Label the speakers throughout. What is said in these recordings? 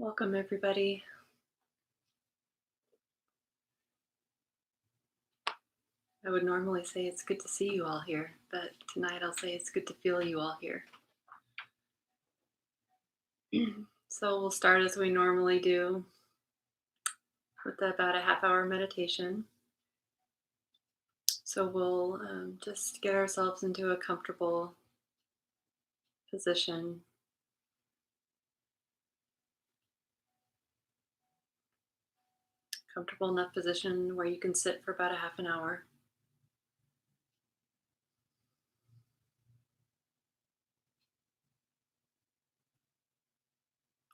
Speaker 1: Welcome, everybody. I would normally say it's good to see you all here, but tonight I'll say it's good to feel you all here. So we'll start as we normally do with about a half-hour meditation. So we'll just get ourselves into a comfortable position. Comfortable enough position where you can sit for about a half an hour.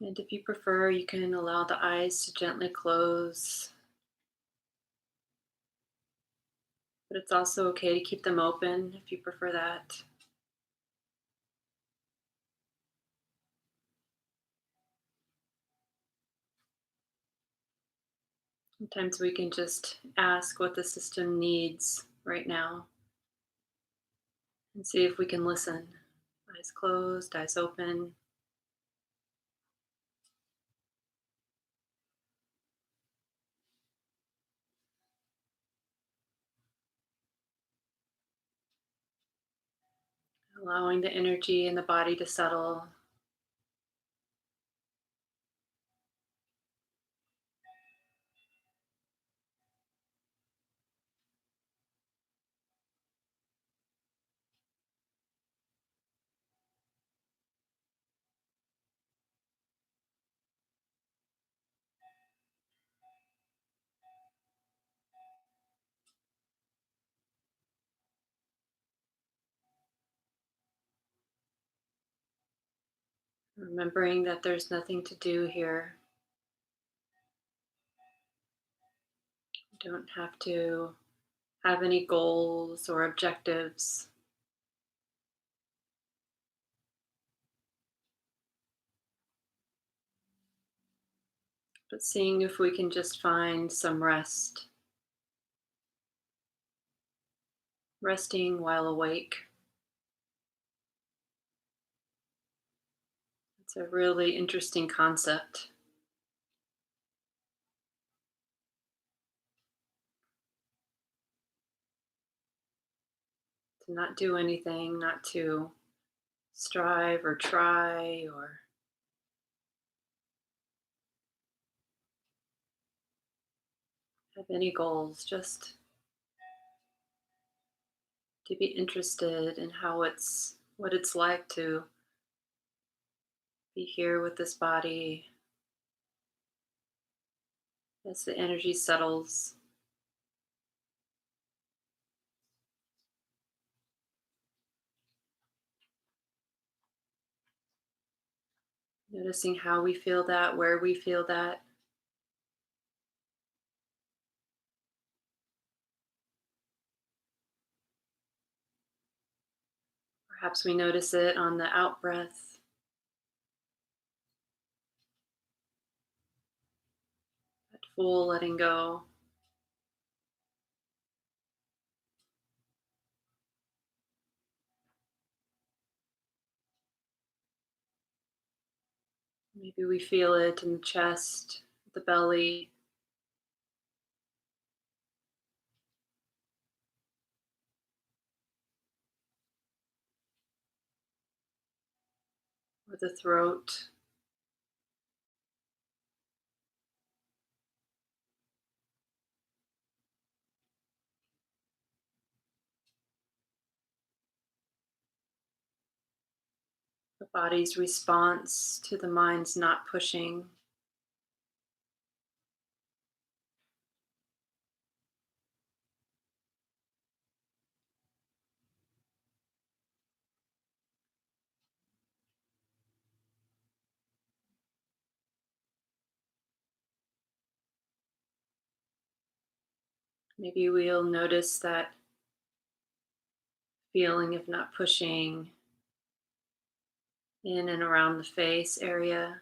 Speaker 1: And if you prefer, you can allow the eyes to gently close. But it's also okay to keep them open if you prefer that. Sometimes we can just ask what the system needs right now and see if we can listen. Eyes closed, eyes open. Allowing the energy in the body to settle. Remembering that there's nothing to do here. You don't have to have any goals or objectives. But seeing if we can just find some rest. Resting while awake. It's a really interesting concept. To not do anything, not to strive or try or have any goals, just to be interested in what it's like to be here with this body as the energy settles. Noticing how we feel that, where we feel that. Perhaps we notice it on the out breath. That full letting go. Maybe we feel it in the chest, the belly. Or the throat. The body's response to the mind's not pushing. Maybe we'll notice that feeling of not pushing in and around the face area.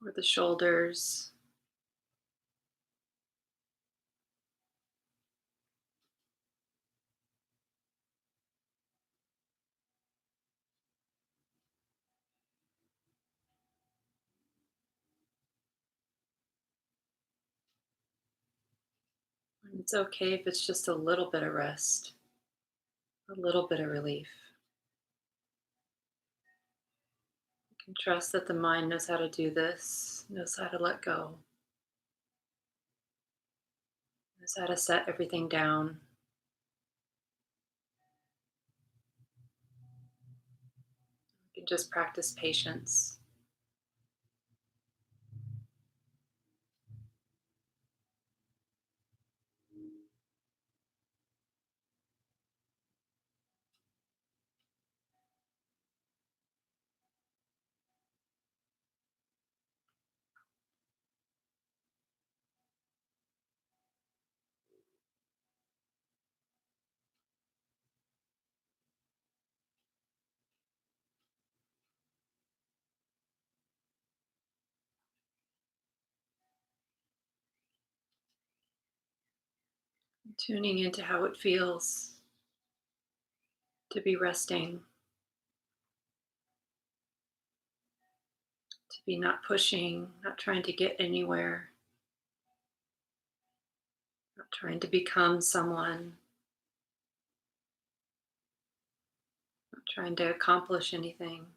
Speaker 1: or the shoulders. And it's okay if it's just a little bit of rest, a little bit of relief. You can trust that the mind knows how to do this, knows how to let go, knows how to set everything down. You can just practice patience. Tuning into how it feels to be resting, to be not pushing, not trying to get anywhere, not trying to become someone, not trying to accomplish anything.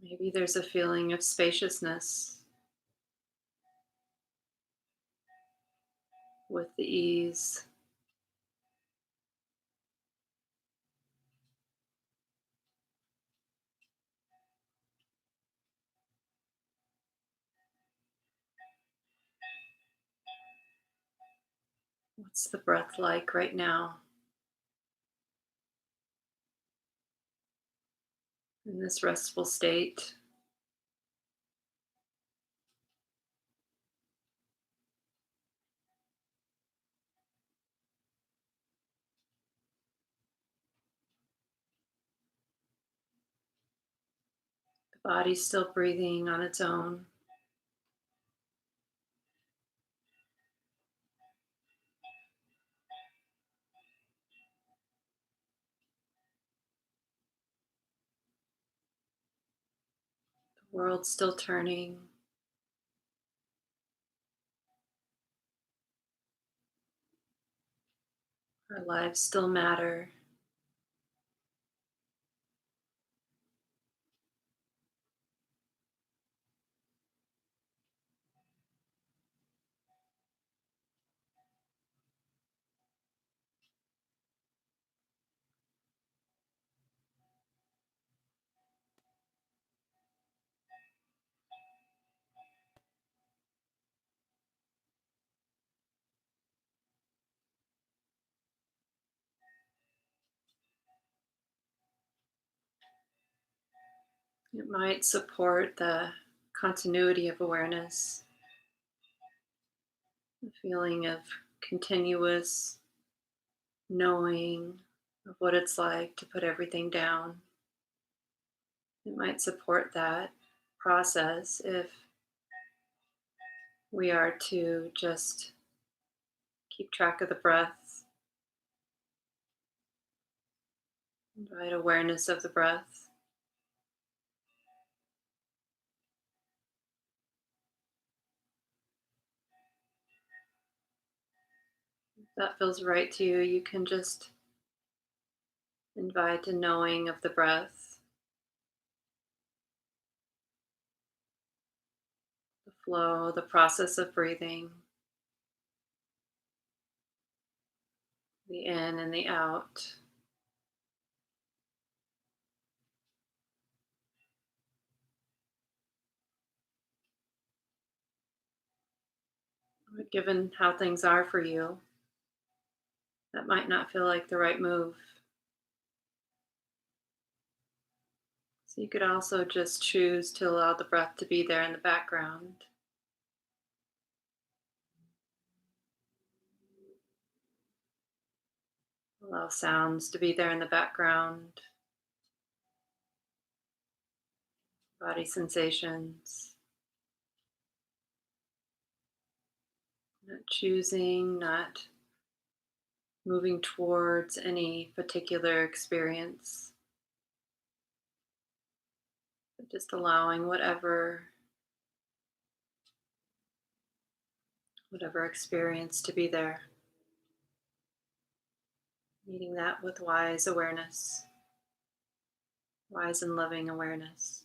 Speaker 1: Maybe there's a feeling of spaciousness with the ease. What's the breath like right now in this restful state? The body's still breathing on its own. The world's still turning. Our lives still matter. It might support the continuity of awareness, the feeling of continuous knowing of what it's like to put everything down. It might support that process if we are to just keep track of the breath, invite awareness of the breath. If that feels right to you, you can just invite a knowing of the breath, the flow, the process of breathing, the in and the out. But given how things are for you, that might not feel like the right move. So you could also just choose to allow the breath to be there in the background. Allow sounds to be there in the background, body sensations. Not choosing, not moving towards any particular experience, but just allowing whatever experience to be there. Meeting that with wise awareness, wise and loving awareness.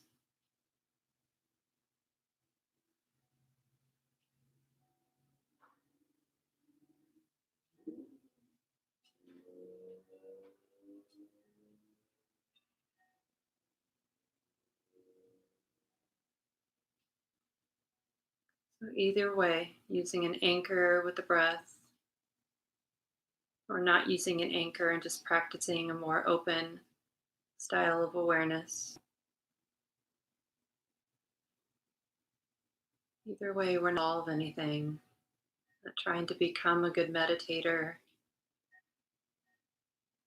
Speaker 1: So either way, using an anchor with the breath or not using an anchor and just practicing a more open style of awareness. Either way, we're not solve anything. Not trying to become a good meditator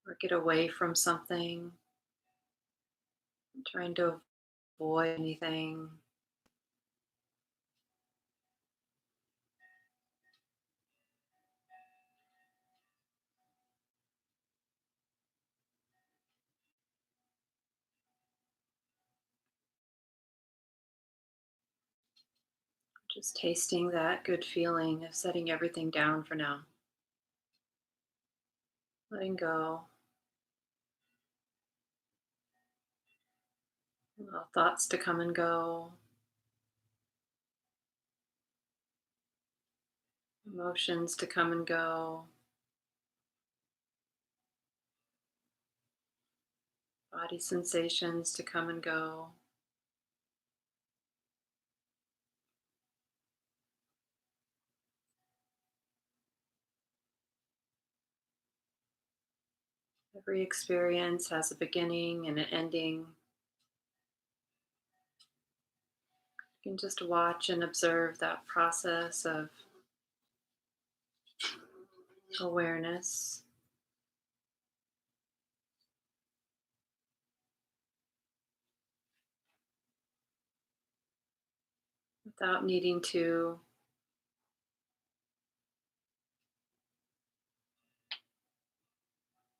Speaker 1: or get away from something. Not trying to avoid anything. Just tasting that good feeling of setting everything down for now. Letting go. Allow thoughts to come and go. Emotions to come and go. Body sensations to come and go. Every experience has a beginning and an ending. You can just watch and observe that process of awareness without needing to,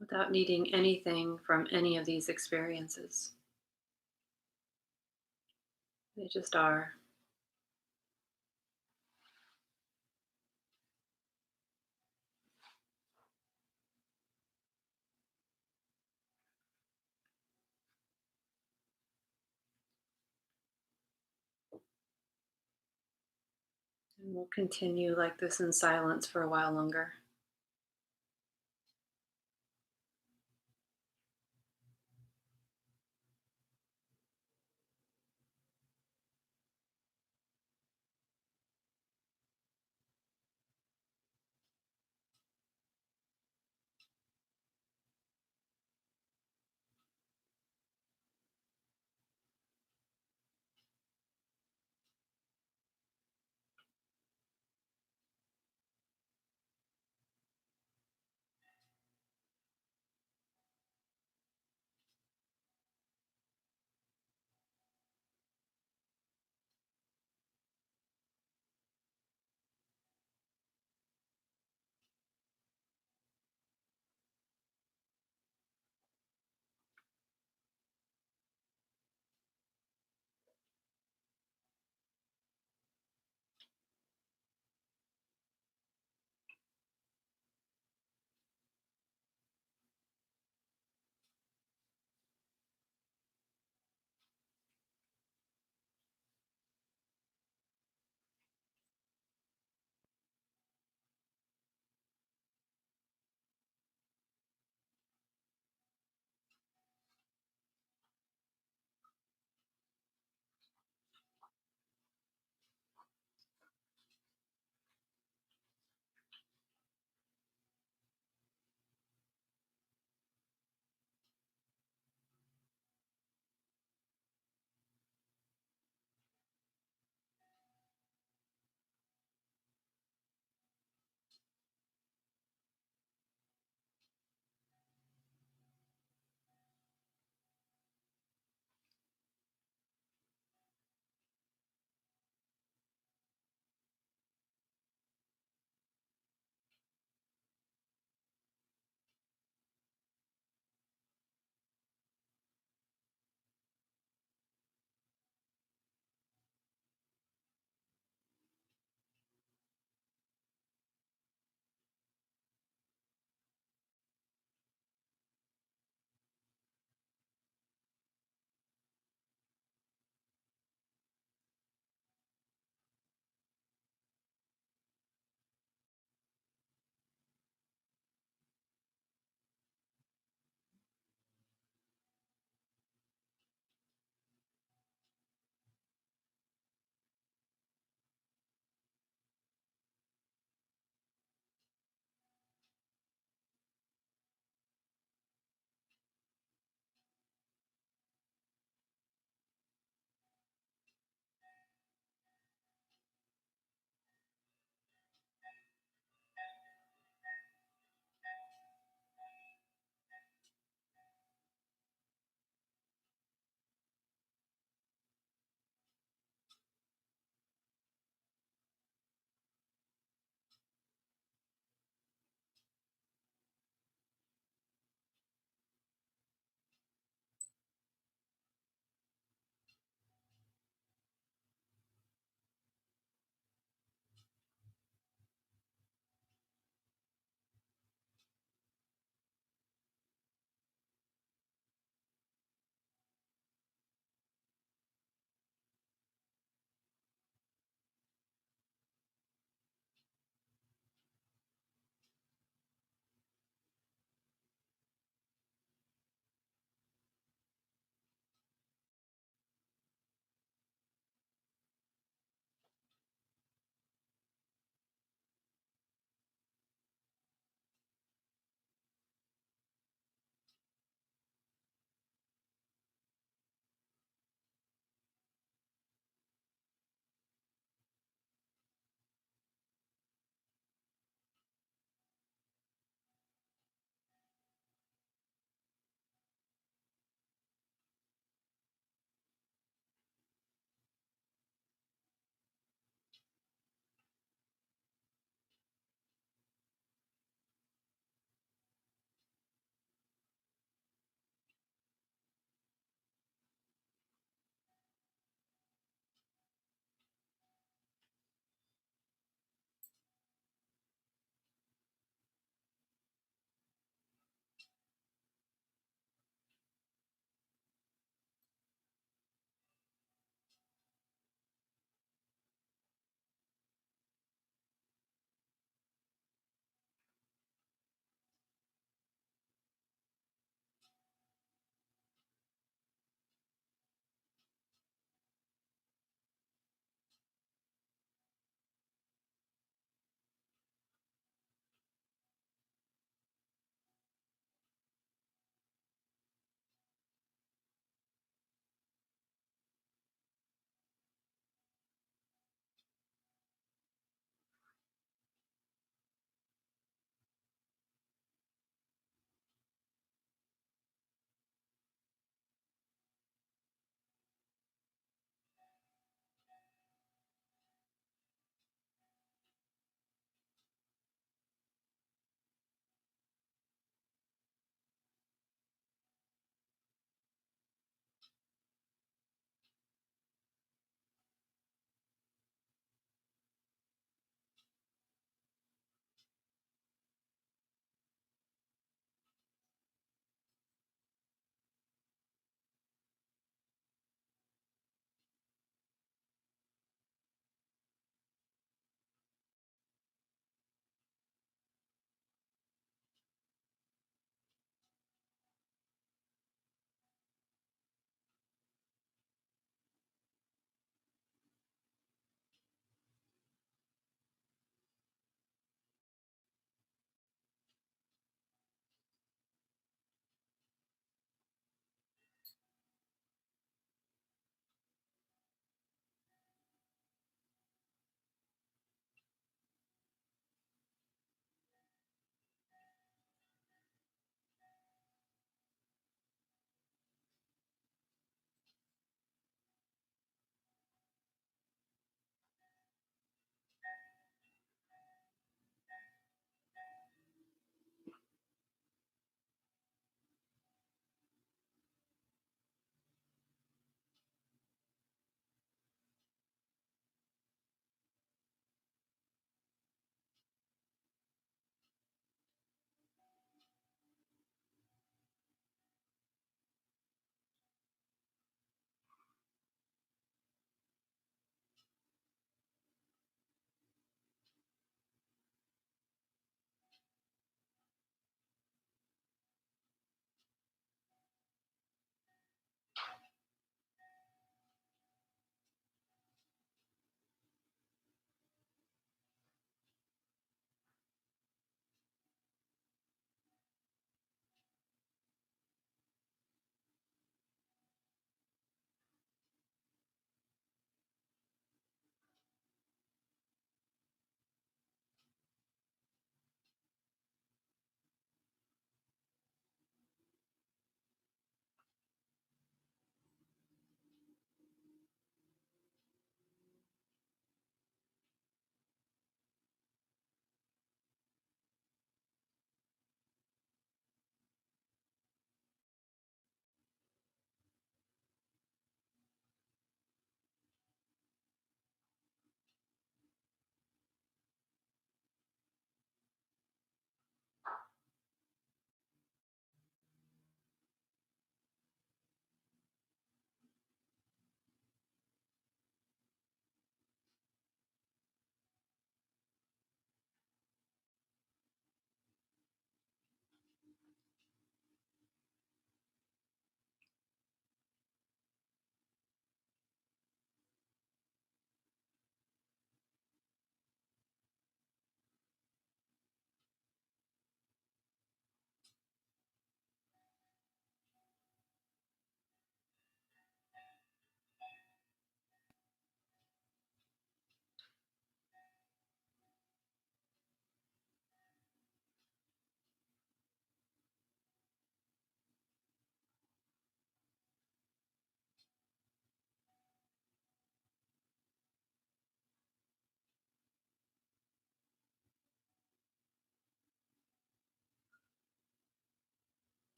Speaker 1: without needing anything from any of these experiences. They just are. And we'll continue like this in silence for a while longer.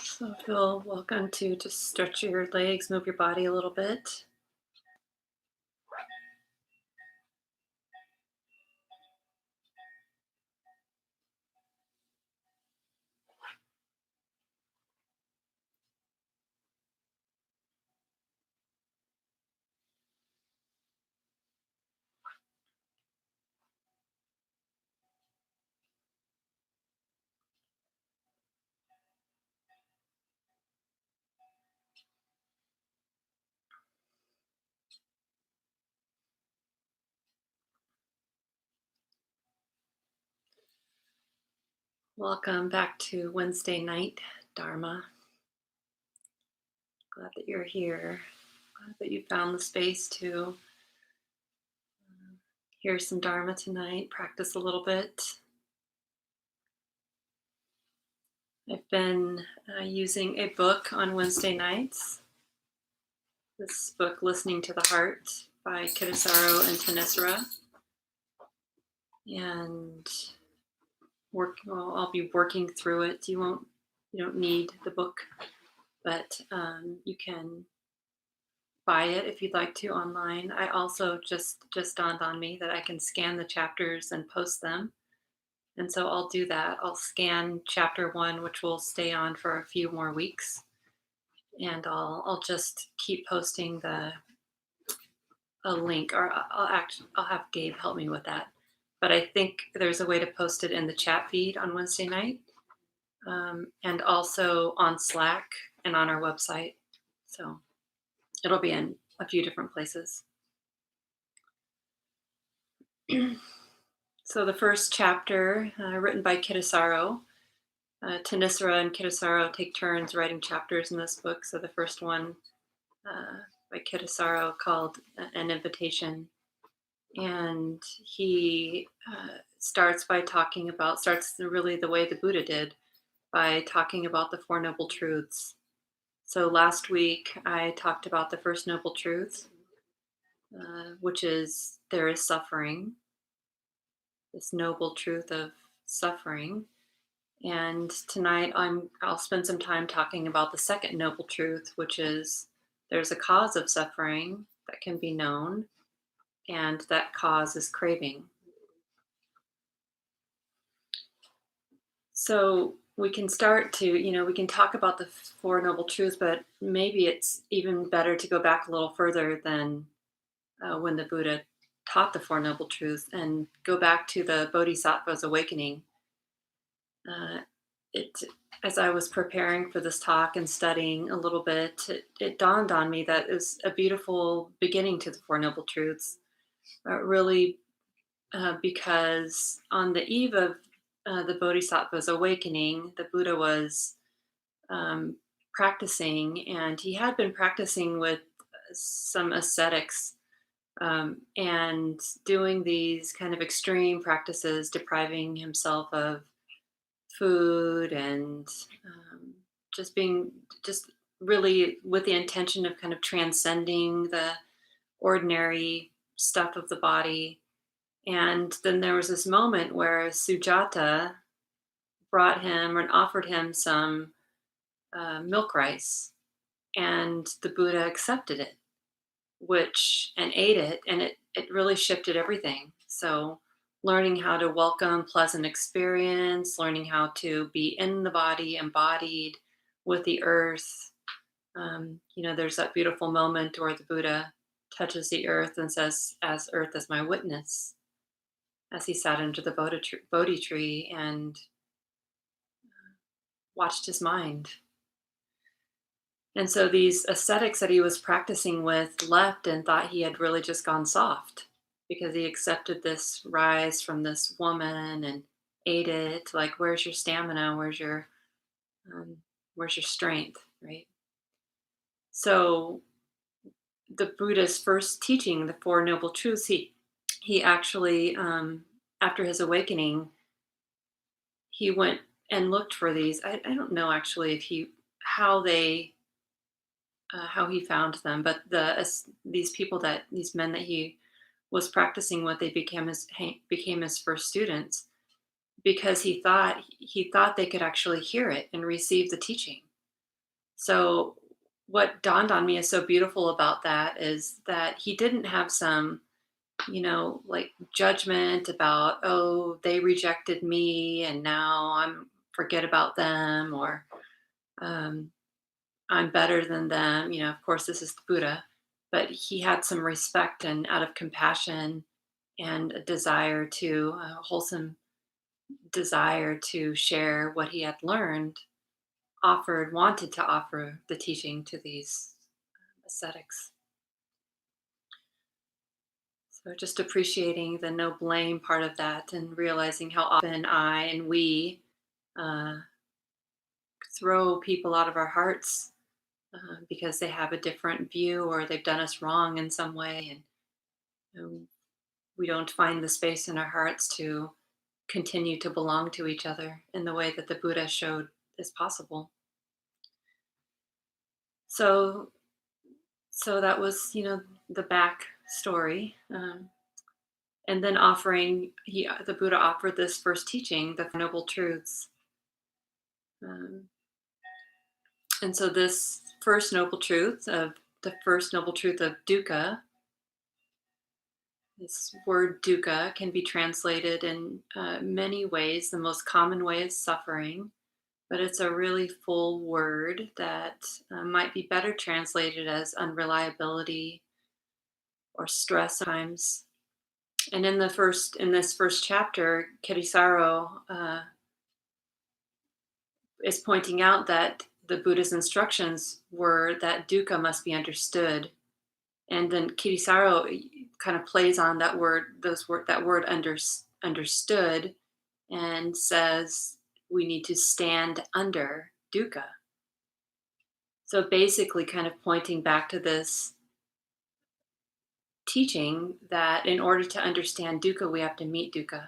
Speaker 1: So feel welcome to just stretch your legs, move your body a little bit. Welcome back to Wednesday night Dharma. Glad that you're here. Glad that you found the space to hear some Dharma tonight, practice a little bit. I've been using a book on Wednesday nights. This book, Listening to the Heart by Kittisaro and Thanissara. And I'll be working through it. You don't need the book, but you can buy it if you'd like to online. I also just dawned on me that I can scan the chapters and post them. And so I'll do that. I'll scan chapter 1, which will stay on for a few more weeks. And I'll just keep posting a link, or I'll have Gabe help me with that. But I think there's a way to post it in the chat feed on Wednesday night, and also on Slack and on our website. So it'll be in a few different places. So the first chapter, written by Kittisaro. Thanissara and Kittisaro take turns writing chapters in this book. So the first one by Kittisaro called An Invitation. And he starts really the way the Buddha did, by talking about the Four Noble Truths. So last week I talked about the first noble truth, which is there is suffering, this noble truth of suffering. And tonight I'll spend some time talking about the second noble truth, which is there's a cause of suffering that can be known, and that cause is craving. So we can start to, we can talk about the Four Noble Truths, but maybe it's even better to go back a little further than when the Buddha taught the Four Noble Truths and go back to the Bodhisattva's awakening. As I was preparing for this talk and studying a little bit, it dawned on me that it was a beautiful beginning to the Four Noble Truths, really, because on the eve of the Bodhisattva's awakening, the Buddha was practicing, and he had been practicing with some ascetics, and doing these kind of extreme practices, depriving himself of food and just really with the intention of kind of transcending the ordinary stuff of the body. And then there was this moment where Sujata brought him and offered him some milk rice, and the Buddha accepted it, which and ate it, and it really shifted everything. So learning how to welcome pleasant experience, learning how to be in the body, embodied with the earth. There's that beautiful moment where the Buddha touches the earth and says, "As earth as my witness," as he sat under the Bodhi tree and watched his mind. And so these ascetics that he was practicing with left and thought he had really just gone soft because he accepted this rise from this woman and ate it. Like, where's your stamina? Um, where's your strength? Right. So the Buddha's first teaching, the Four Noble Truths, he actually, after his awakening, he went and looked for these. I don't know actually if he how they how he found them, but these people that these men that he was practicing with, they became his first students because he thought they could actually hear it and receive the teaching. So what dawned on me is so beautiful about that is that he didn't have some, like judgment about, oh, they rejected me and now I'm forget about them, or um, I'm better than them. Of course, this is the Buddha, but he had some respect and out of compassion and a desire to, wholesome desire to share what he had learned, wanted to offer the teaching to these ascetics. So just appreciating the no blame part of that and realizing how often I and we uh, throw people out of our hearts because they have a different view or they've done us wrong in some way. And we don't find the space in our hearts to continue to belong to each other in the way that the Buddha showed is possible. So, so that was, the back story. And then the Buddha offered this first teaching, the Four Noble Truths. Um, and so the first noble truth of dukkha. This word dukkha can be translated in many ways. The most common way is suffering, but it's a really full word that might be better translated as unreliability or stress times. And in this first chapter, Kittisaro is pointing out that the Buddha's instructions were that dukkha must be understood, and then Kittisaro kind of plays on that word understood, and says we need to stand under dukkha. So basically, kind of pointing back to this teaching that in order to understand dukkha, we have to meet dukkha.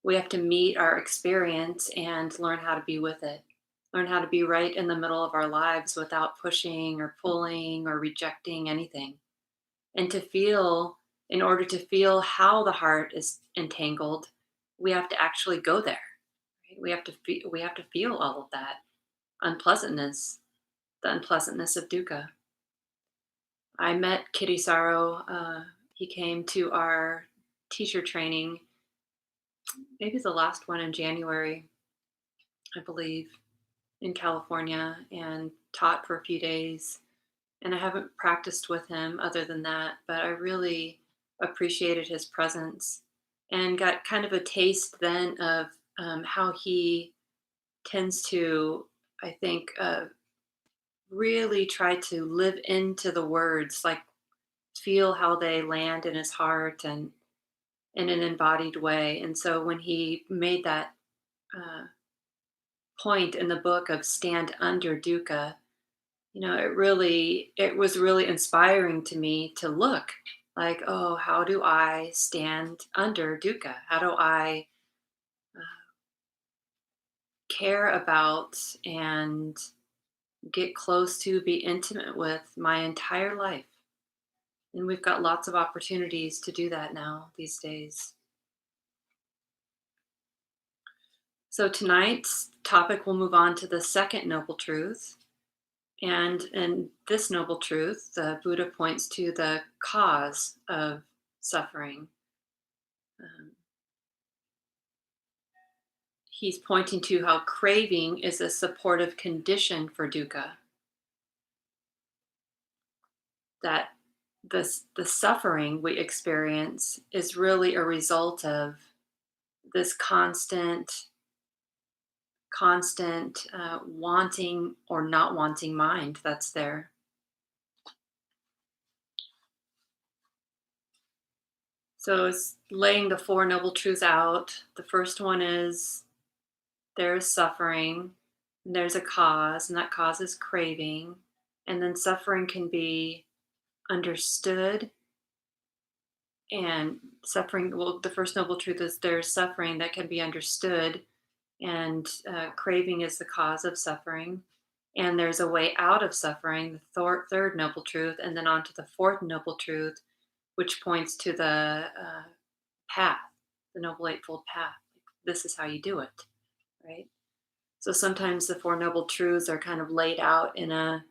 Speaker 1: We have to meet our experience and learn how to be with it. Learn how to be right in the middle of our lives without pushing or pulling or rejecting anything. And in order to feel how the heart is entangled, we have to actually go there. Right? We have to feel all of that unpleasantness, the unpleasantness of dukkha. I met Kittisaro. He came to our teacher training, maybe the last one in January, I believe, in California, and taught for a few days. And I haven't practiced with him other than that, but I really appreciated his presence and got kind of a taste then of how he tends to, I think, really try to live into the words, like feel how they land in his heart and in an embodied way. And so when he made that uh, point in the book of stand under dukkha, it was really inspiring to me to look like, oh, how do I stand under dukkha? How do I care about and get close to, be intimate with my entire life. And we've got lots of opportunities to do that now these days. So tonight's topic will move on to the second noble truth. And in this noble truth, the Buddha points to the cause of suffering. Um, he's pointing to how craving is a supportive condition for dukkha, that the suffering we experience is really a result of this constant wanting or not wanting mind that's there. So it's laying the Four Noble Truths out. The first one is there is suffering, and there's a cause, and that cause is craving. And then suffering can be understood, and suffering, well, the first noble truth is there's suffering that can be understood, and craving is the cause of suffering. And there's a way out of suffering, the third noble truth, and then on to the fourth noble truth, which points to the path, the Noble Eightfold Path. This is how you do it, right? So sometimes the Four Noble Truths are kind of laid out in a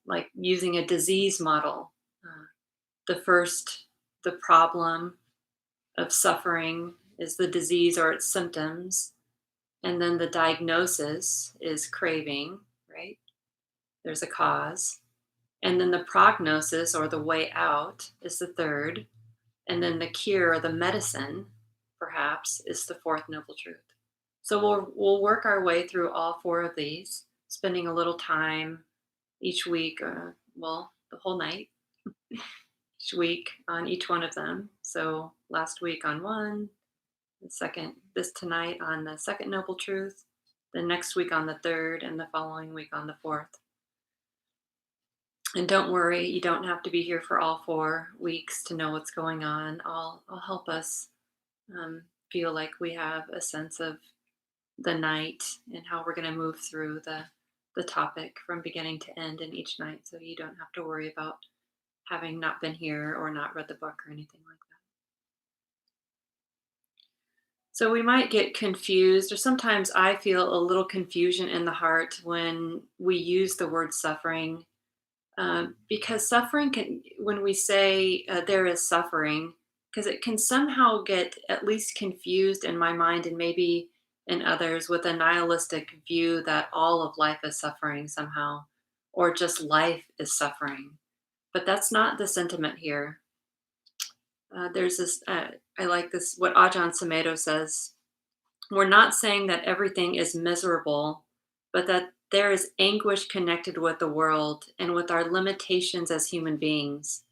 Speaker 1: like using a disease model. Uh, the first, the problem of suffering is the disease or its symptoms, and then the diagnosis is craving, right? There's a cause. And then the prognosis or the way out is the third. And then the cure or the medicine, perhaps, is the fourth noble truth. So we'll work our way through all four of these, spending a little time each week, well, the whole night, each week on each one of them. So last week on one, the second, this tonight on the second noble truth, the next week on the third, and the following week on the fourth. And don't worry, you don't have to be here for all 4 weeks to know what's going on. I'll help us feel like we have a sense of the night and how we're going to move through the topic from beginning to end in each night, so you don't have to worry about having not been here or not read the book or anything like that. So we might get confused, or sometimes I feel a little confusion in the heart when we use the word suffering, because suffering can, when we say there is suffering, because it can somehow get at least confused in my mind and maybe in others with a nihilistic view that all of life is suffering somehow, or just life is suffering. But that's not the sentiment here. There's this, I like this, what Ajahn Sumedho says. We're not saying that everything is miserable, but that there is anguish connected with the world and with our limitations as human beings.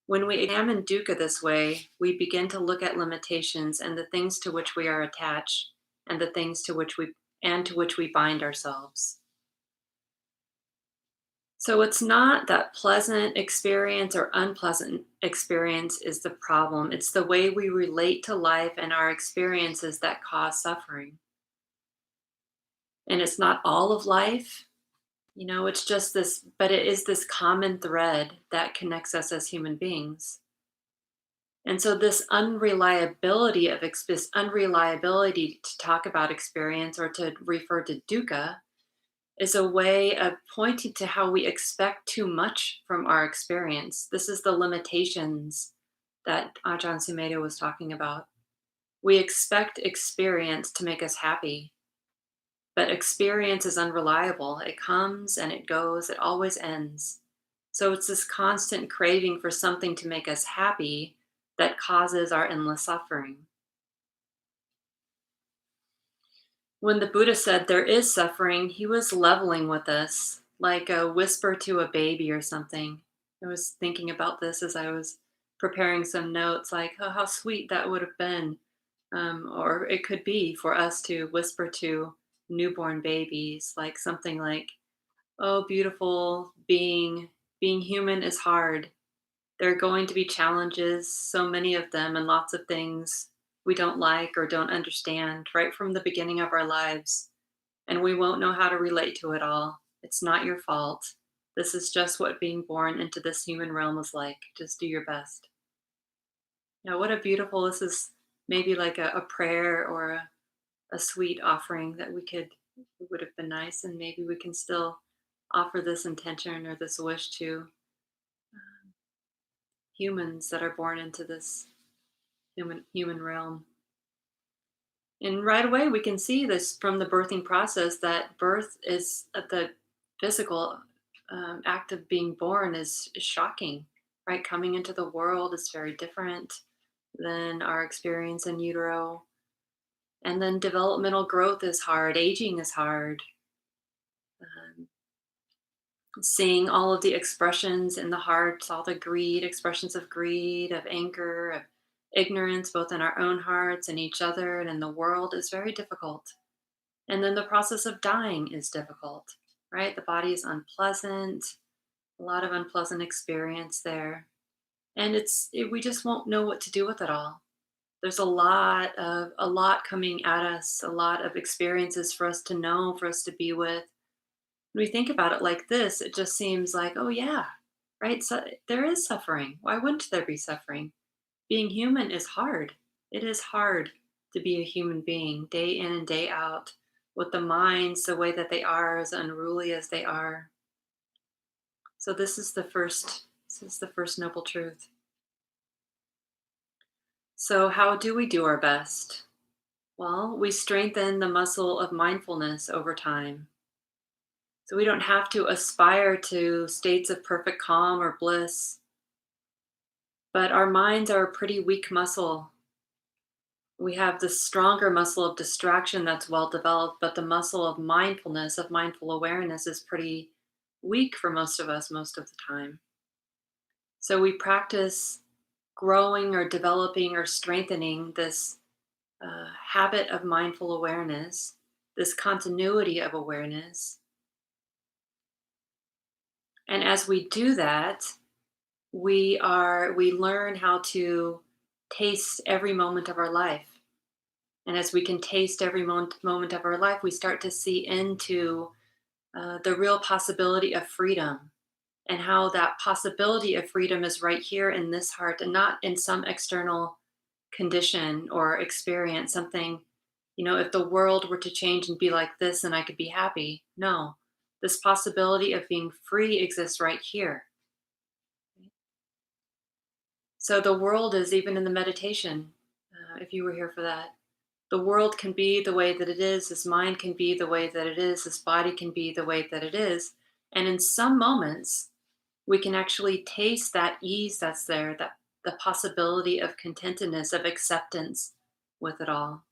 Speaker 1: When we examine dukkha this way, we begin to look at limitations and the things to which we are attached and the things to which we bind ourselves. So it's not that pleasant experience or unpleasant experience is the problem. It's the way we relate to life and our experiences that cause suffering. And it's not all of life, it's just this, but it is this common thread that connects us as human beings. And so this unreliability to talk about experience or to refer to dukkha is a way of pointing to how we expect too much from our experience. This is the limitations that Ajahn Sumedho was talking about. We expect experience to make us happy, but experience is unreliable. It comes and it goes, it always ends. So it's this constant craving for something to make us happy that causes our endless suffering. When the Buddha said there is suffering, he was leveling with us, like a whisper to a baby or something. I was thinking about this as I was preparing some notes, like, oh, how sweet that would have been. Or it could be for us to whisper to newborn babies, like something like, oh, beautiful being human is hard. There are going to be challenges, so many of them, and lots of things we don't like or don't understand right from the beginning of our lives. And we won't know how to relate to it all. It's not your fault. This is just what being born into this human realm is like. Just do your best. Now, what a beautiful, this is maybe like a prayer or a sweet offering that it would have been nice. And maybe we can still offer this intention or this wish to humans that are born into this human realm. And right away, we can see this from the birthing process that birth is the physical act of being born is shocking, right? Coming into the world is very different than our experience in utero. And then developmental growth is hard, aging is hard. Um, Seeing all of the expressions in the heart, all the expressions of greed, of anger, of ignorance, both in our own hearts and each other and in the world, is very difficult. And then the process of dying is difficult, right? The body is unpleasant, a lot of unpleasant experience there. And we just won't know what to do with it all. There's a lot coming at us, a lot of experiences for us to know, for us to be with. When we think about it like this, it just seems like, oh yeah, right? So there is suffering. Why wouldn't there be suffering? Being human is hard. It is hard to be a human being day in and day out with the minds the way that they are, as unruly as they are. So this is the first noble truth. So how do we do our best? Well, we strengthen the muscle of mindfulness over time. So we don't have to aspire to states of perfect calm or bliss, but our minds are a pretty weak muscle. We have the stronger muscle of distraction that's well developed, but the muscle of mindfulness, of mindful awareness, is pretty weak for most of us most of the time. So we practice growing or developing or strengthening this habit of mindful awareness, this continuity of awareness. And as we do that, we learn how to taste every moment of our life. And as we can taste every moment of our life, we start to see into the real possibility of freedom, and how that possibility of freedom is right here in this heart and not in some external condition or experience. Something, if the world were to change and be like this, and I could be happy. No, this possibility of being free exists right here. So the world is, even in the meditation, if you were here for that, the world can be the way that it is, his mind can be the way that it is, his body can be the way that it is. And in some moments, we can actually taste that ease that's there, that the possibility of contentedness, of acceptance with it all.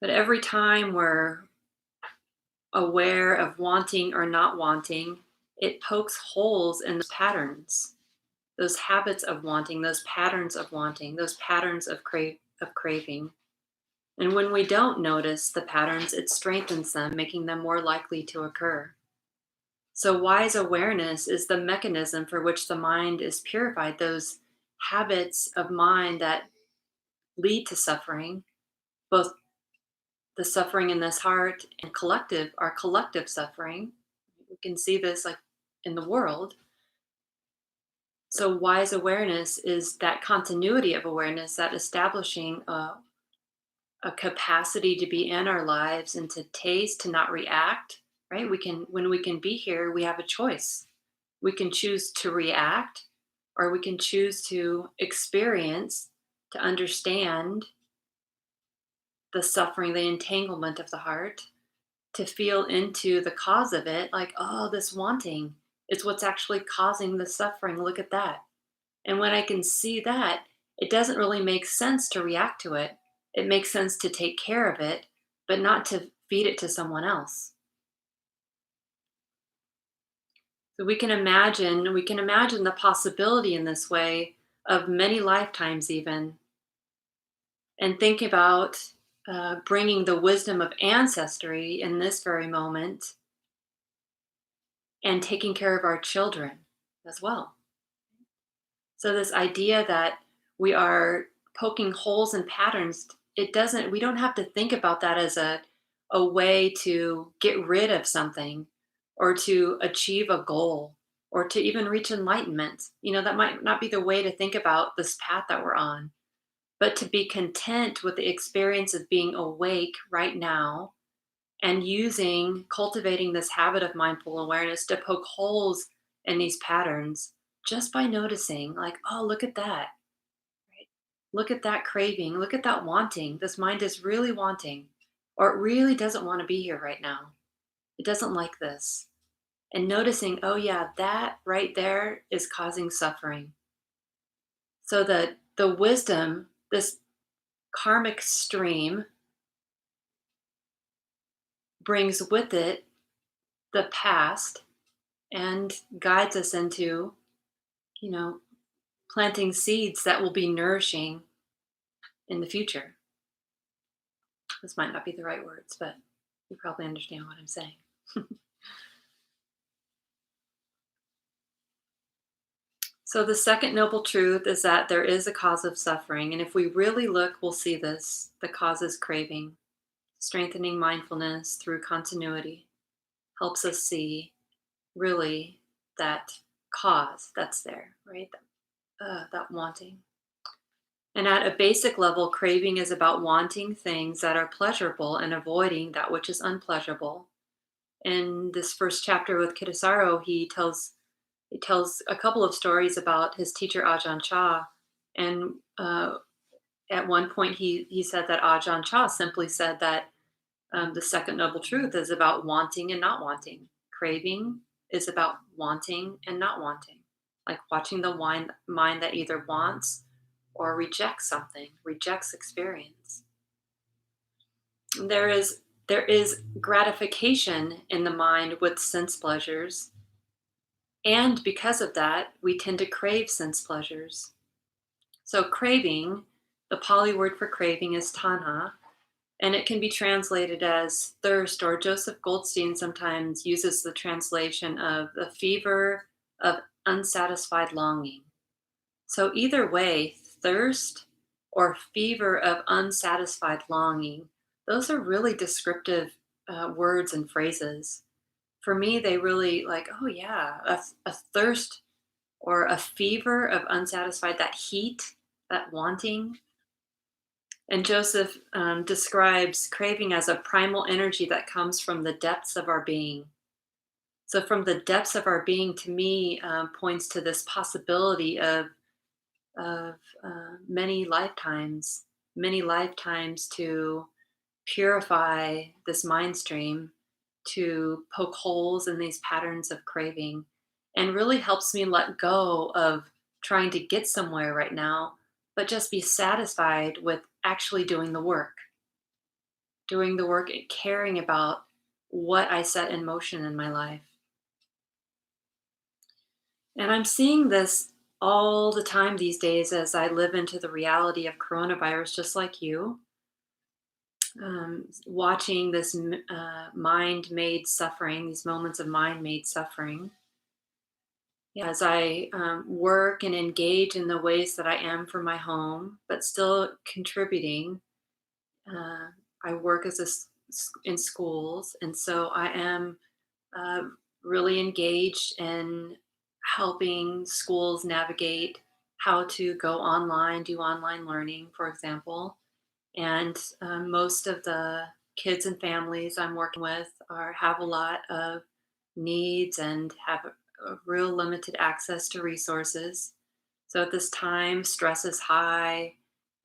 Speaker 1: But every time we're aware of wanting or not wanting, it pokes holes in the patterns, those habits of wanting, those patterns of wanting, those patterns of craving. And when we don't notice the patterns, it strengthens them, making them more likely to occur. So, wise awareness is the mechanism for which the mind is purified. Those habits of mind that lead to suffering, both the suffering in this heart and our collective suffering. We can see this like in the world. So, wise awareness is that continuity of awareness, that establishing a capacity to be in our lives and to taste, to not react, right? When we can be here, we have a choice. We can choose to react, or we can choose to experience, to understand the suffering, the entanglement of the heart, to feel into the cause of it, like, oh, this wanting is what's actually causing the suffering. Look at that. And when I can see that, it doesn't really make sense to react to it. It makes sense to take care of it, but not to feed it to someone else. So we can imagine the possibility in this way of many lifetimes, even, and think about bringing the wisdom of ancestry in this very moment and taking care of our children as well. So this idea that we are poking holes in patterns, we don't have to think about that as a way to get rid of something or to achieve a goal or to even reach enlightenment. That might not be the way to think about this path that we're on, but to be content with the experience of being awake right now and cultivating this habit of mindful awareness to poke holes in these patterns just by noticing, like, oh, look at that. Right? Look at that craving. Look at that wanting. This mind is really wanting, or it really doesn't want to be here right now. It doesn't like this. And noticing, oh, yeah, that right there is causing suffering. So that the wisdom, this karmic stream, brings with it the past and guides us into, you know, planting seeds that will be nourishing in the future. This might not be the right words, but you probably understand what I'm saying. So, the second noble truth is that there is a cause of suffering. And if we really look, we'll see this. The cause is craving. Strengthening mindfulness through continuity helps us see really that cause that's there, right? That wanting. And at a basic level, craving is about wanting things that are pleasurable and avoiding that which is unpleasurable. In this first chapter with Kittisaro, he tells a couple of stories about his teacher Ajahn Chah, and at one point he said that Ajahn Chah simply said that the second noble truth is about wanting and not wanting. Craving is about wanting and not wanting, like watching the mind that either wants or rejects something, rejects experience. There is there is gratification in the mind with sense pleasures, and because of that, we tend to crave sense pleasures. So craving, the Pali word for craving is tanha, and it can be translated as thirst, or Joseph Goldstein sometimes uses the translation of the fever of unsatisfied longing. So, either way, thirst or fever of unsatisfied longing, those are really descriptive words and phrases. For me, they really like, oh, yeah, a thirst or a fever of unsatisfied, that heat, that wanting. And Joseph describes craving as a primal energy that comes from the depths of our being. So, from the depths of our being, to me, points to this possibility of many lifetimes to purify this mind stream, to poke holes in these patterns of craving, and really helps me let go of trying to get somewhere right now, but just be satisfied with actually doing the work and caring about what I set in motion in my life. And I'm seeing this all the time these days as I live into the reality of coronavirus, just like you. Watching this mind made suffering, these moments of mind made suffering. Yeah, as I work and engage in the ways that I am for my home, but still contributing. Uh, I work in schools, and so I am uh, really engaged in helping schools navigate how to go online, do online learning, for example. And most of the kids and families I'm working with have a lot of needs and have a real limited access to resources. So at this time, stress is high,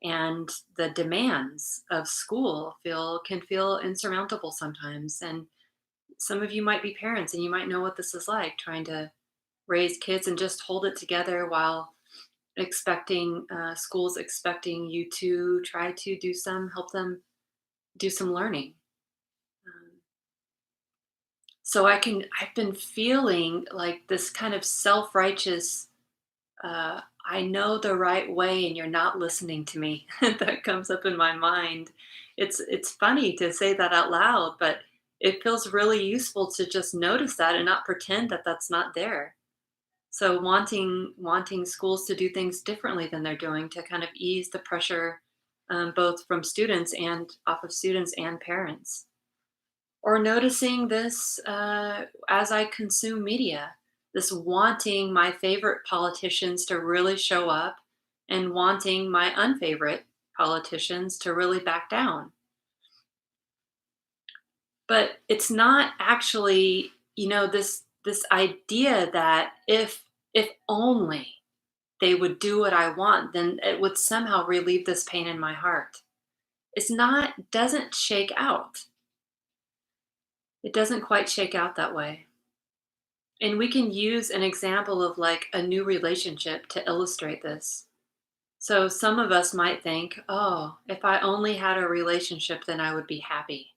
Speaker 1: and the demands of school can feel insurmountable sometimes. And some of you might be parents, and you might know what this is like, trying to raise kids and just hold it together while expecting schools expecting you to try to help them do some learning. Um, so I've been feeling like this kind of self-righteous, I know the right way and you're not listening to me, that comes up in my mind. It's funny to say that out loud, but it feels really useful to just notice that and not pretend that that's not there. So wanting schools to do things differently than they're doing, to kind of ease the pressure, both from students and off of students and parents. Or noticing this as I consume media, this wanting my favorite politicians to really show up and wanting my unfavorite politicians to really back down. But it's not actually, this idea that if only they would do what I want, then it would somehow relieve this pain in my heart. It's not doesn't shake out. It doesn't quite shake out that way. And we can use an example of like a new relationship to illustrate this. So some of us might think, oh, if I only had a relationship, then I would be happy.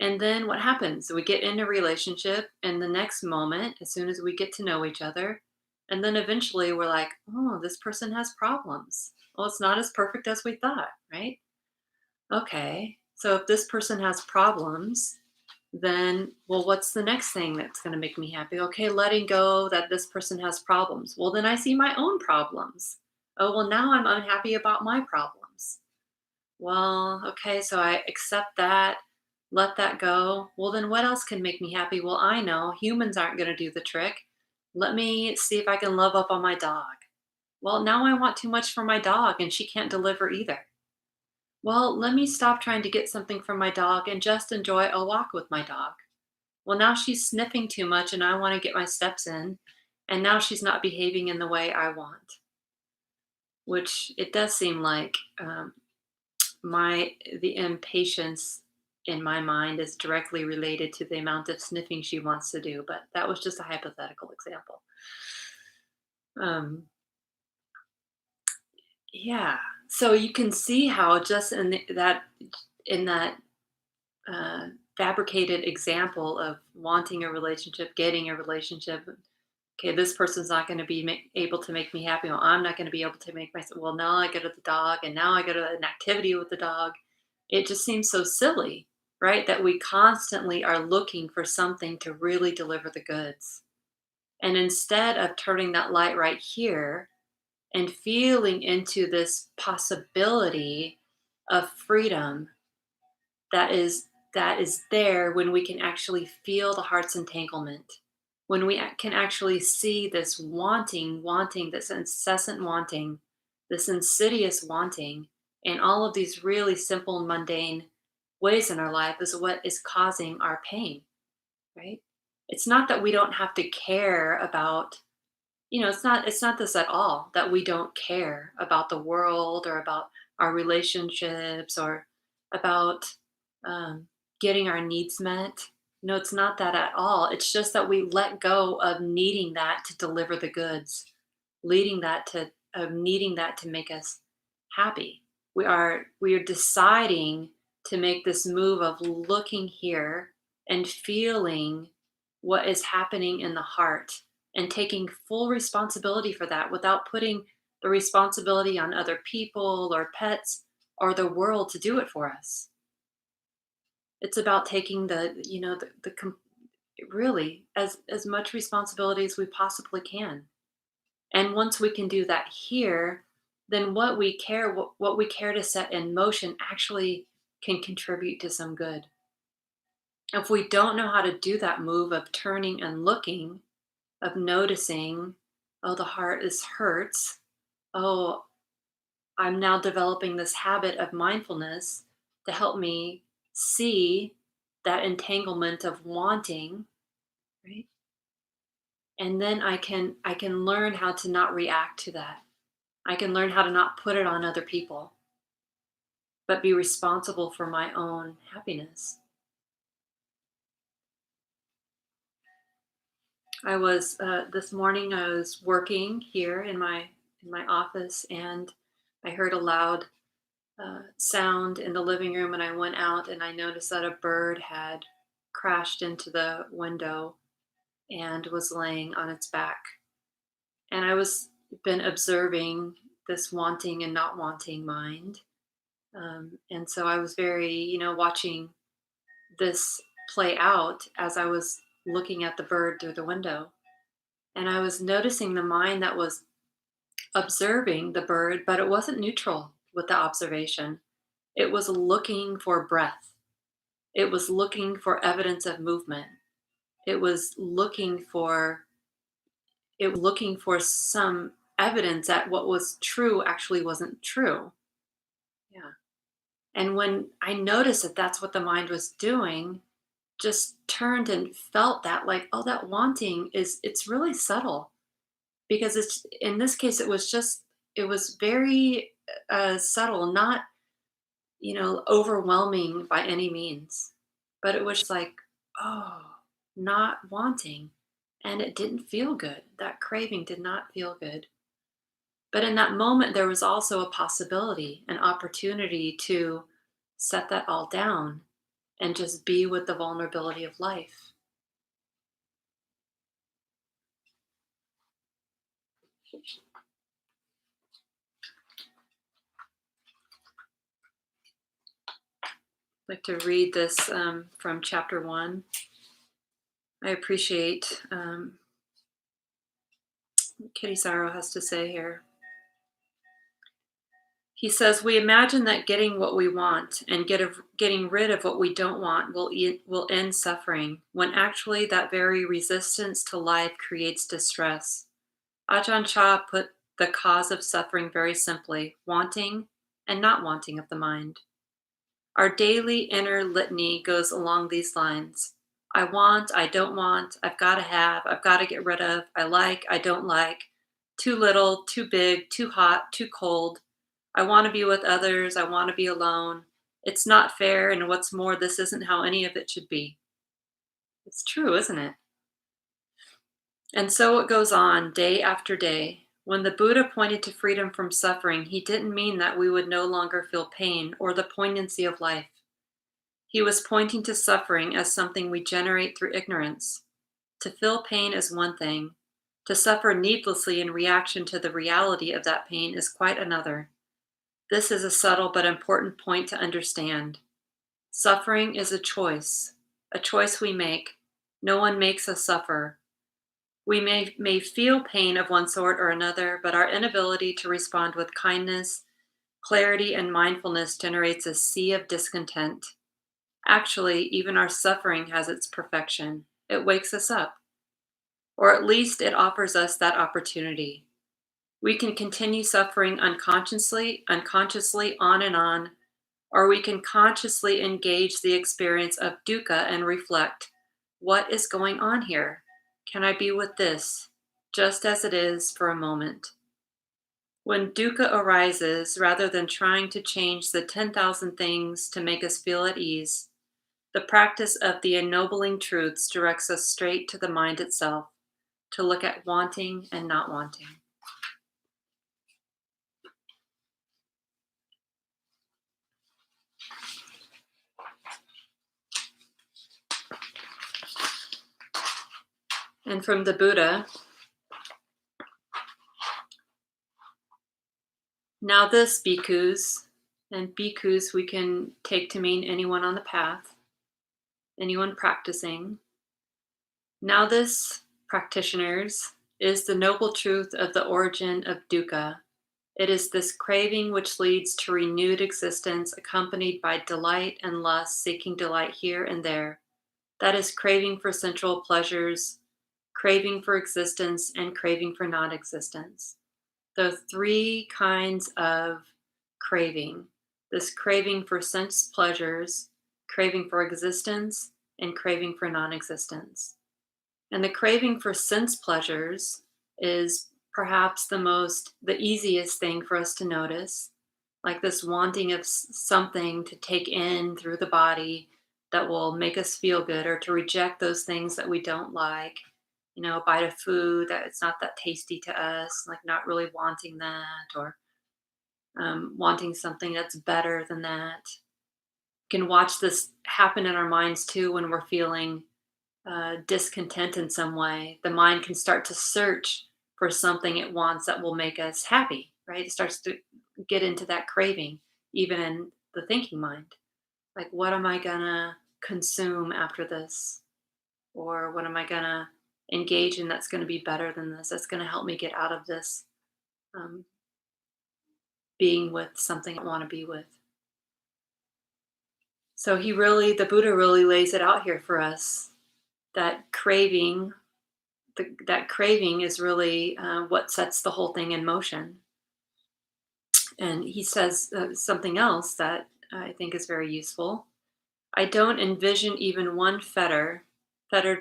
Speaker 1: And then what happens? We get in a relationship, and the next moment, as soon as we get to know each other, and then eventually we're like, oh, this person has problems. Well, it's not as perfect as we thought, right? Okay. So if this person has problems, then, well, what's the next thing that's going to make me happy? Okay, letting go that this person has problems. Well, then I see my own problems. Oh, well, now I'm unhappy about my problems. Well, okay, so I accept that, let that go. Well, then what else can make me happy? Well, I know humans aren't going to do the trick. Let me see if I can love up on my dog. Well, now I want too much for my dog and she can't deliver either. Well, let me stop trying to get something from my dog and just enjoy a walk with my dog. Well, now she's sniffing too much and I want to get my steps in. And now she's not behaving in the way I want, which it does seem like the impatience in my mind is directly related to the amount of sniffing she wants to do. But that was just a hypothetical example. Um, yeah. So you can see how just in that uh, fabricated example of wanting a relationship, getting a relationship. Okay, this person's not going to be able to make me happy. Well, I'm not going to be able to make myself. Well, now I go to the dog, and now I go to an activity with the dog. It just seems so silly, right? That we constantly are looking for something to really deliver the goods. And instead of turning that light right here and feeling into this possibility of freedom that is there when we can actually feel the heart's entanglement, when we can actually see this wanting, this incessant wanting, this insidious wanting, and all of these really simple mundane ways in our life is what is causing our pain, right? It's not that we don't have to care about, it's not this at all, that we don't care about the world or about our relationships or about um, getting our needs met. No, it's not that at all. It's just that we let go of needing that to deliver the goods, leading that to of needing that to make us happy. We are deciding to make this move of looking here and feeling what is happening in the heart and taking full responsibility for that without putting the responsibility on other people or pets or the world to do it for us. It's about taking really as much responsibility as we possibly can. And once we can do that here, then what we care to set in motion actually can contribute to some good. If we don't know how to do that move of turning and looking, of noticing, oh, the heart is hurts. Oh, I'm now developing this habit of mindfulness to help me see that entanglement of wanting, right? And then I can learn how to not react to that. I can learn how to not put it on other people, but be responsible for my own happiness. I was this morning. I was working here in my office, and I heard a loud sound in the living room, and I went out and I noticed that a bird had crashed into the window and was laying on its back. And I was been observing this wanting and not wanting mind. And so I was very, watching this play out as I was looking at the bird through the window. And I was noticing the mind that was observing the bird, but it wasn't neutral with the observation. It was looking for breath. It was looking for evidence of movement. It was looking for some evidence that what was true actually wasn't true. Yeah. And when I noticed that that's what the mind was doing, just turned and felt that, like, oh, that wanting it's really subtle, because it's in this case it was very subtle, not overwhelming by any means, but it was just like, oh, not wanting, and it didn't feel good. That craving did not feel good. But in that moment, there was also a possibility, an opportunity to set that all down and just be with the vulnerability of life. I'd like to read this from chapter 1. I appreciate what Kittisaro has to say here. He says, we imagine that getting what we want and getting rid of what we don't want will end suffering, when actually that very resistance to life creates distress. Ajahn Chah put the cause of suffering very simply: wanting and not wanting of the mind. Our daily inner litany goes along these lines. I want, I don't want, I've got to have, I've got to get rid of, I like, I don't like, too little, too big, too hot, too cold. I want to be with others, I want to be alone. It's not fair, and what's more, this isn't how any of it should be. It's true, isn't it? And so it goes on day after day. When the Buddha pointed to freedom from suffering, he didn't mean that we would no longer feel pain or the poignancy of life. He was pointing to suffering as something we generate through ignorance. To feel pain is one thing. To suffer needlessly in reaction to the reality of that pain is quite another. This is a subtle but important point to understand. Suffering is a choice we make. No one makes us suffer. We may feel pain of one sort or another, but our inability to respond with kindness, clarity, and mindfulness generates a sea of discontent. Actually, even our suffering has its perfection. It wakes us up, or at least it offers us that opportunity. We can continue suffering unconsciously on and on, or we can consciously engage the experience of dukkha and reflect, what is going on here? Can I be with this, just as it is, for a moment? When dukkha arises, rather than trying to change the 10,000 things to make us feel at ease, the practice of the ennobling truths directs us straight to the mind itself, to look at wanting and not wanting. And from the Buddha, now this, bhikkhus, and bhikkhus we can take to mean anyone on the path, anyone practicing. Now this, practitioners, is the noble truth of the origin of dukkha. It is this craving which leads to renewed existence, accompanied by delight and lust, seeking delight here and there. That is craving for sensual pleasures, craving for existence, and craving for non existence. The three kinds of craving: this craving for sense pleasures, craving for existence, and craving for non existence. And the craving for sense pleasures is perhaps the easiest thing for us to notice, like this wanting of something to take in through the body that will make us feel good, or to reject those things that we don't like. A bite of food that it's not that tasty to us, like not really wanting that, or wanting something that's better than that. You can watch this happen in our minds too when we're feeling discontent in some way. The mind can start to search for something it wants that will make us happy, right? It starts to get into that craving, even in the thinking mind. Like, what am I gonna consume after this? Or what am I gonna engage in that's gonna be better than this? That's gonna help me get out of this um, being with something I wanna be with. So the Buddha really lays it out here for us that that craving is really what sets the whole thing in motion. And he says something else that I think is very useful. I don't envision even one fettered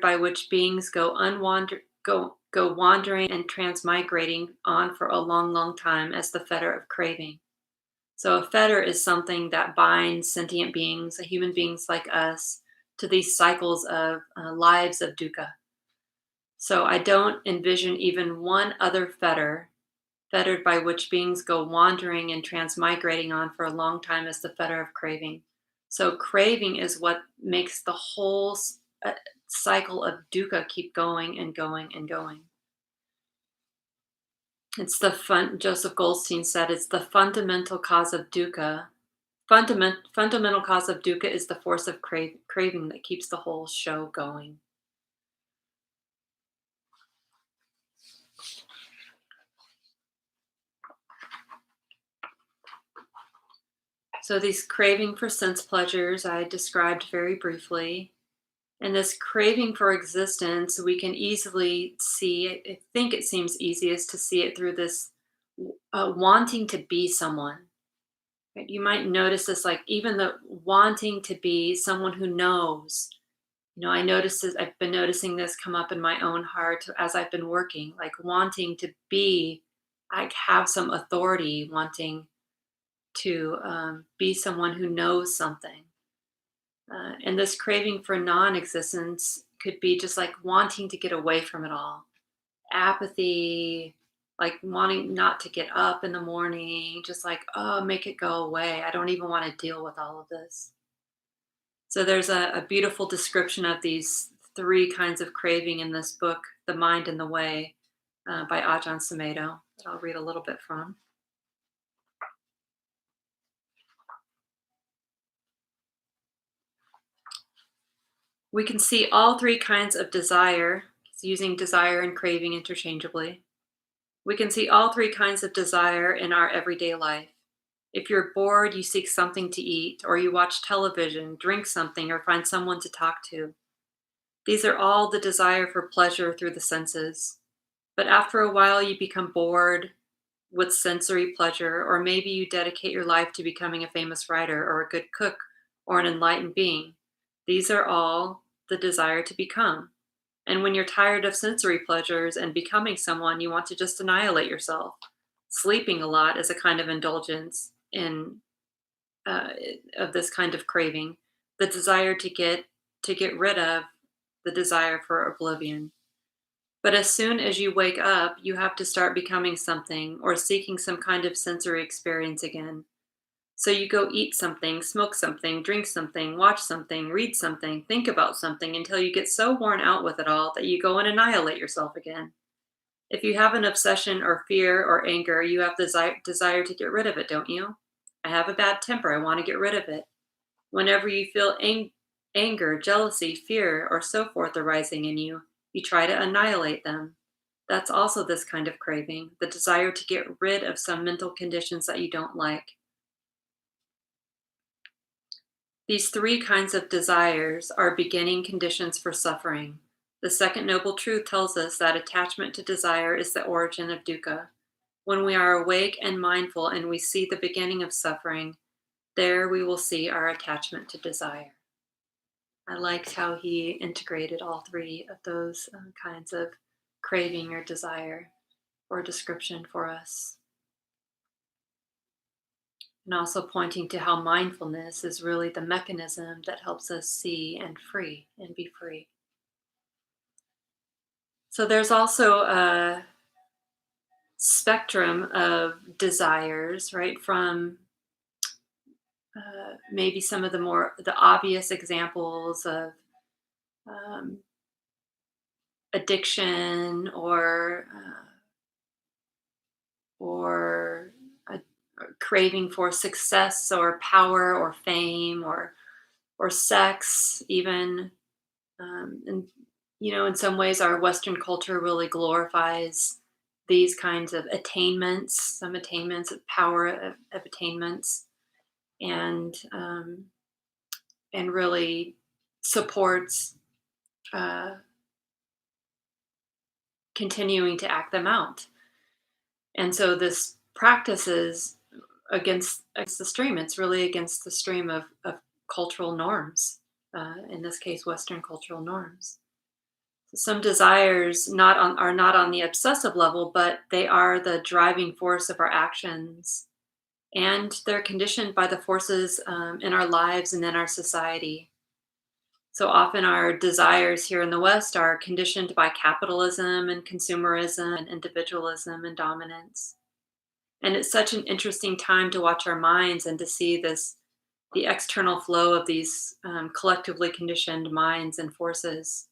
Speaker 1: by which beings go wandering and transmigrating on for a long, long time as the fetter of craving. So a fetter is something that binds sentient beings, human beings like us, to these cycles of lives of dukkha. So I don't envision even one other fettered by which beings go wandering and transmigrating on for a long time as the fetter of craving. So craving is what makes the whole cycle of dukkha keep going and going and going. Joseph Goldstein said it's the fundamental cause of dukkha. Fundamental cause of dukkha is the force of craving that keeps the whole show going. So these craving for sense pleasures I described very briefly. And this craving for existence, we can easily see, I think it seems easiest to see it through this wanting to be someone. Right? You might notice this, like even the wanting to be someone who knows. I've been noticing this come up in my own heart as I've been working, like wanting to be, like have some authority, wanting to be someone who knows something. And this craving for non existence could be just like wanting to get away from it all. Apathy, like wanting not to get up in the morning, just like, oh, make it go away. I don't even want to deal with all of this. So there's a beautiful description of these three kinds of craving in this book, The Mind and the Way, by Ajahn Sumedho, that I'll read a little bit from. We can see all three kinds of desire, using desire and craving interchangeably. We can see all three kinds of desire in our everyday life. If you're bored, you seek something to eat, or you watch television, drink something, or find someone to talk to. These are all the desire for pleasure through the senses. But after a while, you become bored with sensory pleasure, or maybe you dedicate your life to becoming a famous writer, or a good cook, or an enlightened being. These are all the desire to become. And when you're tired of sensory pleasures and becoming someone, you want to just annihilate yourself. Sleeping a lot is a kind of indulgence in uh, of this kind of craving, the desire to get rid of the desire for oblivion. But as soon as you wake up, you have to start becoming something or seeking some kind of sensory experience again. So you go eat something, smoke something, drink something, watch something, read something, think about something until you get so worn out with it all that you go and annihilate yourself again. If you have an obsession or fear or anger, you have desire to get rid of it, don't you? I have a bad temper, I want to get rid of it. Whenever you feel anger, jealousy, fear, or so forth arising in you, you try to annihilate them. That's also this kind of craving, the desire to get rid of some mental conditions that you don't like. These three kinds of desires are beginning conditions for suffering. The second noble truth tells us that attachment to desire is the origin of dukkha. When we are awake and mindful and we see the beginning of suffering, there we will see our attachment to desire. I liked how he integrated all three of those kinds of craving or desire or description for us. And also pointing to how mindfulness is really the mechanism that helps us see and be free. So there's also a spectrum of desires, right? From maybe some of the obvious examples of um, addiction or a craving for success or power or fame or sex even. And in some ways our Western culture really glorifies these kinds of attainments, some attainments of power of attainments. And and really supports uh, continuing to act them out. And so this practice is against the stream. It's really against the stream of cultural norms, in this case, Western cultural norms. Some desires are not on the obsessive level, but they are the driving force of our actions, and they're conditioned by the forces in our lives and in our society. So often our desires here in the West are conditioned by capitalism and consumerism and individualism and dominance. And it's such an interesting time to watch our minds and to see the external flow of these collectively conditioned minds and forces.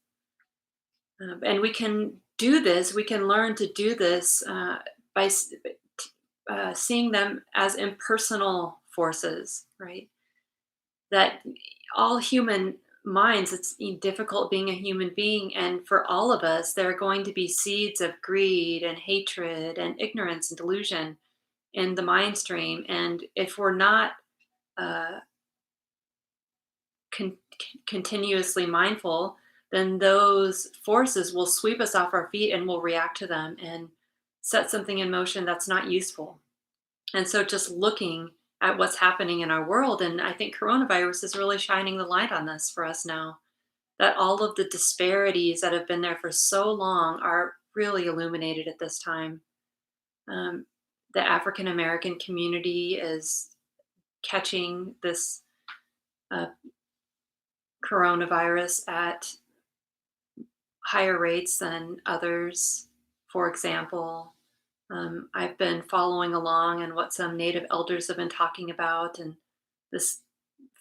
Speaker 1: And we can do this, we can learn to do this by seeing them as impersonal forces, right? That all human minds, it's difficult being a human being. And for all of us, there are going to be seeds of greed and hatred and ignorance and delusion in the mind stream. And if we're not uh, continuously mindful, then those forces will sweep us off our feet and we'll react to them and set something in motion that's not useful. And so just looking at what's happening in our world, and I think coronavirus is really shining the light on this for us now, that all of the disparities that have been there for so long are really illuminated at this time. Um, the African American community is catching this uh, coronavirus at higher rates than others. For example, I've been following along and what some Native elders have been talking about, and this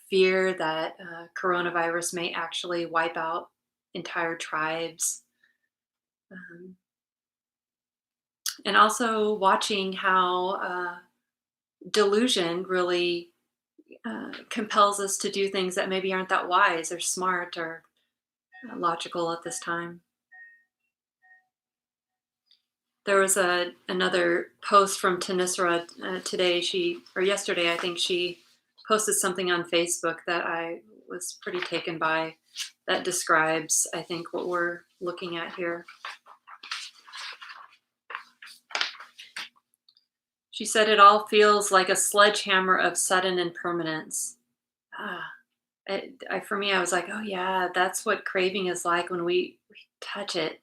Speaker 1: fear that coronavirus may actually wipe out entire tribes. Um, and also watching how delusion really compels us to do things that maybe aren't that wise or smart or logical at this time. There was another post from Thanissara today. Yesterday, I think she posted something on Facebook that I was pretty taken by. That describes, I think, what we're looking at here. She said, "It all feels like a sledgehammer of sudden impermanence." Ah, for me, I was like, "Oh yeah, that's what craving is like when we touch it.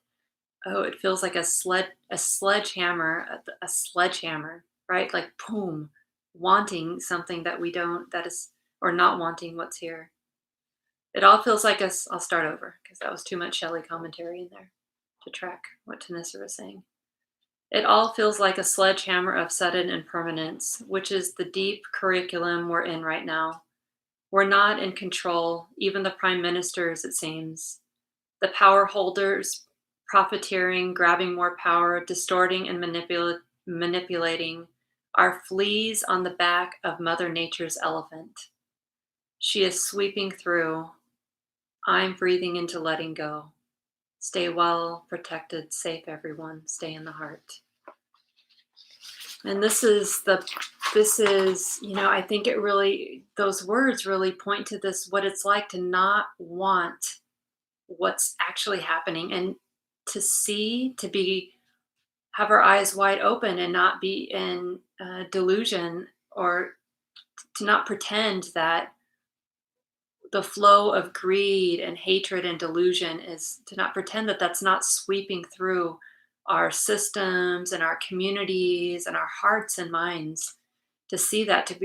Speaker 1: Oh, it feels like a sledgehammer, a sledgehammer, right? Like boom, wanting something that we don't, that is, or not wanting what's here. It all feels like I'll start over because that was too much Shelley commentary in there to track what Tanissa was saying. It all feels like a sledgehammer of sudden impermanence, which is the deep curriculum we're in right now. We're not in control, even the prime ministers, it seems. The power holders profiteering, grabbing more power, distorting and manipulating are fleas on the back of Mother Nature's elephant. She is sweeping through. I'm breathing into letting go. Stay well, protected, safe, everyone. Stay in the heart. And this is, I think those words really point to this, what it's like to not want what's actually happening, and to see, have our eyes wide open and not be in delusion, or to not pretend that the flow of greed and hatred and delusion is, to not pretend that that's not sweeping through our systems and our communities and our hearts and minds. To see that, to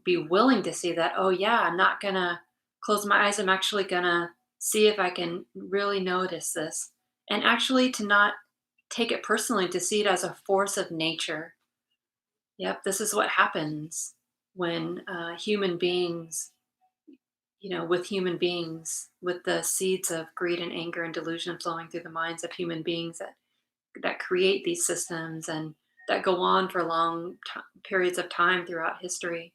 Speaker 1: be willing to see that, oh yeah, I'm not gonna close my eyes, I'm actually gonna see if I can really notice this, and actually to not take it personally, to see it as a force of nature. Yep, this is what happens when human beings, with human beings, with the seeds of greed and anger and delusion flowing through the minds of human beings that create these systems and that go on for long periods of time throughout history.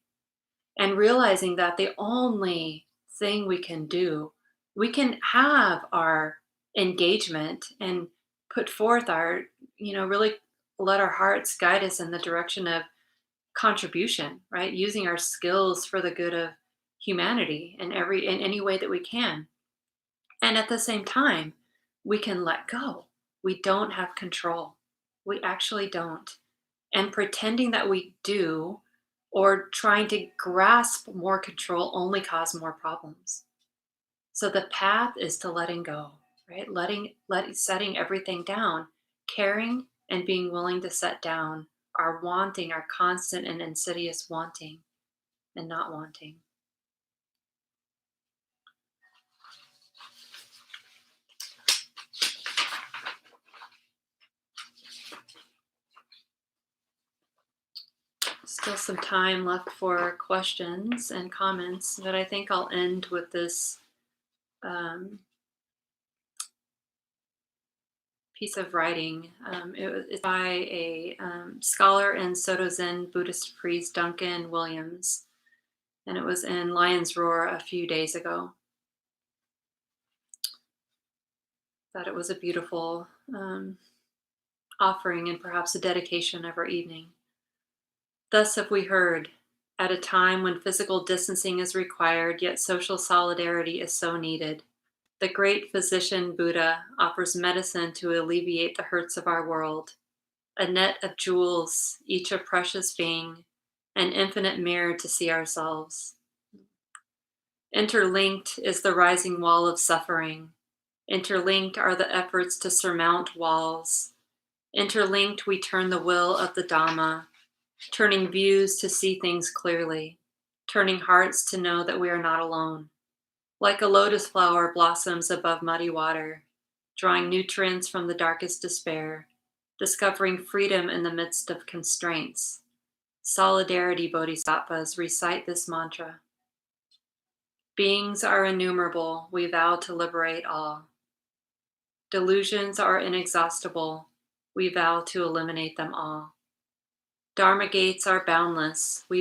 Speaker 1: And realizing that the only thing we can do, we can have our engagement and put forth our, really let our hearts guide us in the direction of contribution, right? Using our skills for the good of humanity in any way that we can. And at the same time, we can let go. We don't have control. We actually don't. And pretending that we do or trying to grasp more control only cause more problems. So the path is to letting go, right? Setting everything down, caring and being willing to set down our wanting, our constant and insidious wanting and not wanting. Still some time left for questions and comments, but I think I'll end with this um, piece of writing. It's by a scholar and Soto Zen Buddhist priest, Duncan Williams, and it was in Lion's Roar a few days ago. Thought it was a beautiful offering and perhaps a dedication of our evening. Thus have we heard, at a time when physical distancing is required, yet social solidarity is so needed. The great physician Buddha offers medicine to alleviate the hurts of our world, a net of jewels, each a precious being, an infinite mirror to see ourselves. Interlinked is the rising wall of suffering. Interlinked are the efforts to surmount walls. Interlinked, we turn the will of the Dhamma, turning views to see things clearly, turning hearts to know that we are not alone. Like a lotus flower blossoms above muddy water, drawing nutrients from the darkest despair, discovering freedom in the midst of constraints. Solidarity bodhisattvas recite this mantra. Beings are innumerable, we vow to liberate all. Delusions are inexhaustible, we vow to eliminate them all. Dharma gates are boundless, we